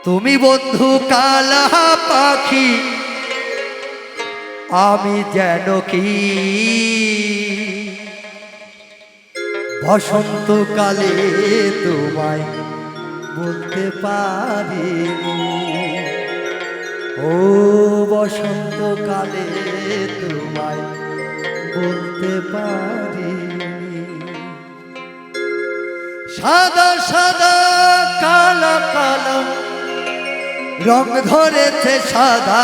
তুমি বন্ধু কালা পাখি আমি যেন কি বসন্তকালে তোমায় বলতে পারিনি। ও বসন্তকালে তোমায় বলতে পারিনি। সাদা সাদা কালা কালা রং ধরেছে সাদা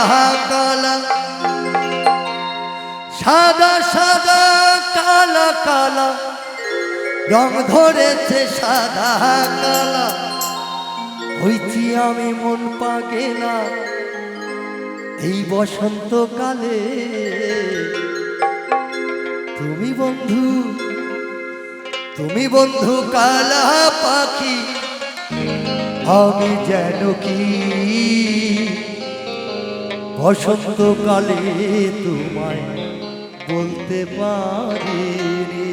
কালা, সাদা সাদা কালা কালা রং ধরেছে সাদা কালা। হইছি আমি মন পাগেলা এই বসন্তকালে। তুমি বন্ধু, তুমি বন্ধু কালা পাখি আমি যেন কি বসন্তকালে তোমায় বলতে পারিনি।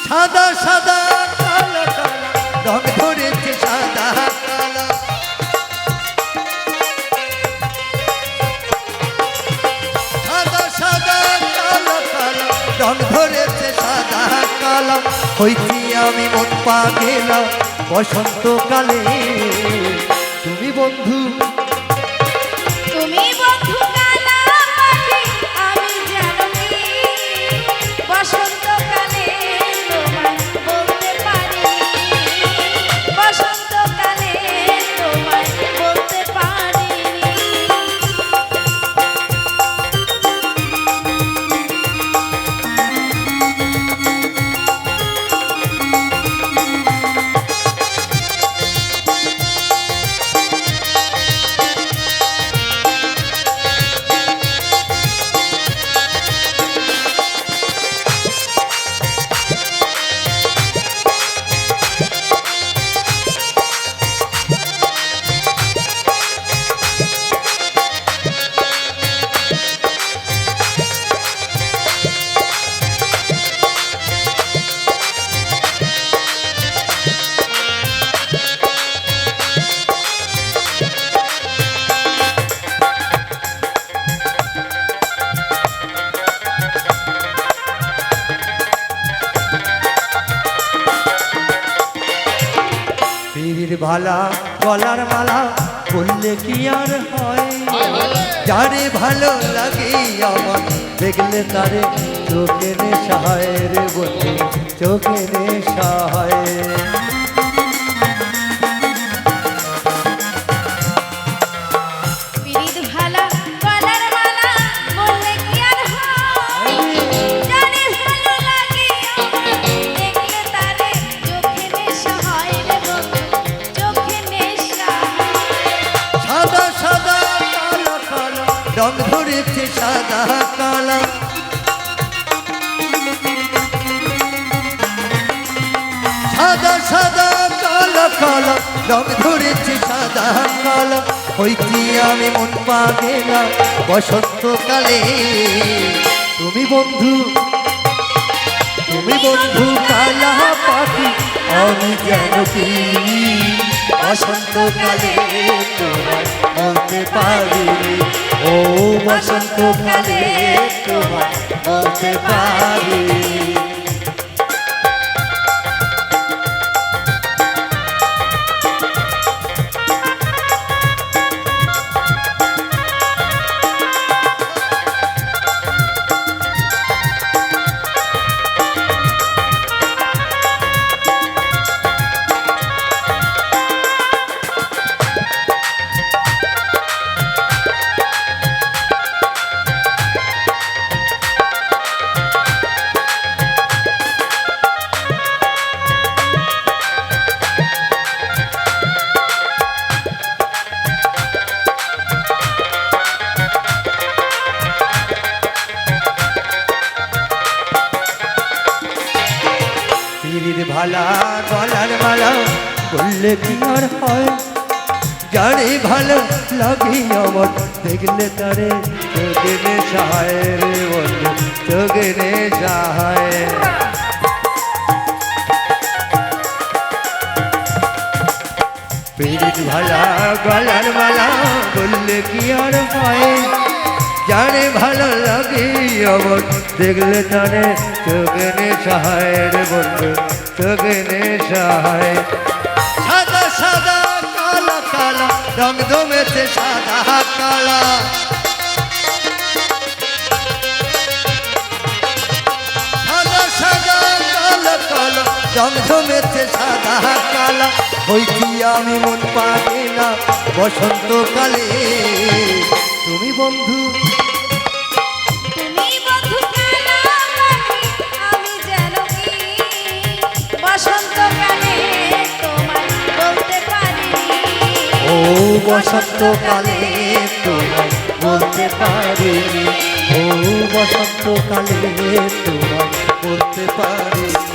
সাদা সাদা কালা কালা রং ধরেছে সাদা কালা, সাদা সাদা কালা কালা রং ধরেছে সাদা কালা। হইছি আমি মন পাগেলা বসন্তকালে। তুমি বন্ধু, তুমি বন্ধু কালা পাখি আমি যেন কি বসন্তকালে তোমায় বলতে পারি। বসন্তকালে তোমায় বলতে পারিনি। পীর ভালা গলার মালা বললে কি আর হয়? যারে ভালো লাগে আমার দেখলে তারে চোখে নেশা হয় রে বন্ধু, চোখে নেশা হয়। পিরিত ভালা গলার মালা বললে কি আর হয়? জানে ভালো লাগে আমার দেখলে তারে চোখে নেশা হয় রে বন্ধু, চোখে নেশা হয়। সাদা সাদা কালা কালা রং ধরেছে সাদা কালা, সাদা সাদা কালা কালা রং ধরেছে সাদা কালা। হইছি আমি মন পাগেলা বসন্তকালে। তুমি বন্ধু, তুমি বন্ধু কালা পাখি আমি যেন কি বসন্তকালে তোমায় বলতে পারি। ও বসন্তকালে তোমায় বলতে পারি। ভালা গলার মালা বললে কি আর হয় যারে ভালো লাগে আমার দেখলে তারে চোখে সহায় রে বন্ধু চোখে সহায় পীড়িত ভালা গলার মালা বললে কি আর হয় যারে ভালো লাগে আমার দেখলে তারে চোখে সহায় রে বন্ধু চোখে সহায় সাদা সাদা কালা কালা রং জমেছে সাদা কালা সাদা সাদা কালা কালা রং জমেছে সাদা কালা হইছি আমি মন পাবে না বসন্তকালে তুমি বন্ধু তুমি বন্ধু কালা পাখি, আমি যেন কি বসন্তকালে তোমায় বলতে পারিনি। ও বসন্তকালে তোমায় বলতে পারিনি ও বসন্তকালে তোমায় বলতে পারিনি